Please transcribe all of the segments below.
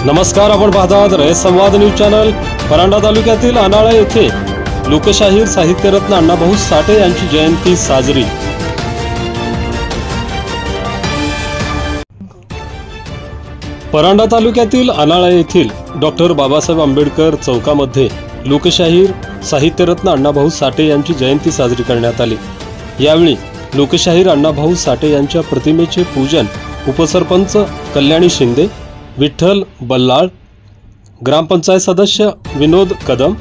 नमस्कार, आपण पाहतात रयत संवाद न्यूज चॅनल। परांडा तालुक्यातील अनाळा येथे लोकशाहीर साहित्यरत्न अण्णाभाऊ साठे यांची जयंती साजरी। परांडा तालुक्यातील अनाळा येथील डॉक्टर बाबासाहेब आंबेडकर चौकामध्ये लोकशाहीर साहित्यरत्न अण्णाभाऊ साठे यांची जयंती साजरी करण्यात आली। यावेळी लोकशाहीर अण्णाभाऊ साठे यांच्या प्रतिमेचे पूजन उपसरपंच कल्याणी शिंदे, विठ्ठल बल्लाळ, ग्रामपंचायत सदस्य विनोद कदम,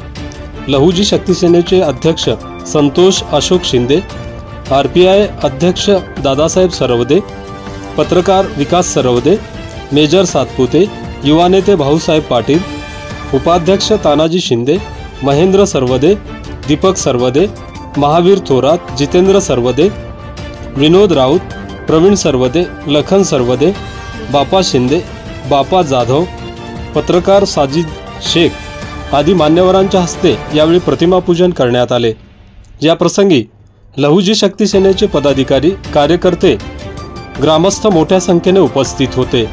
लहुजी शक्ती सेनेचे अध्यक्ष संतोष अशोक शिंदे, आरपीआय अध्यक्ष दादासाहेब सरवदे, पत्रकार विकास सरवदे, मेजर सातपुते, युवा नेते भाऊसाहेब पाटील, उपाध्यक्ष तानाजी शिंदे, महेंद्र सरवदे, दीपक सरवदे, महावीर थोरात, जितेंद्र सरवदे, विनोद राऊत, प्रवीण सरवदे, लखन सरवदे, बापा शिंदे, बापा जाधव, पत्रकार साजिद शेख आदी मान्यवरांच्या हस्ते यावेळी प्रतिमा पूजन करण्यात आले। या प्रसंगी लहुजी शक्ती सेनेचे पदाधिकारी, कार्यकर्ते, ग्रामस्थ मोठ्या संख्येने उपस्थित होते।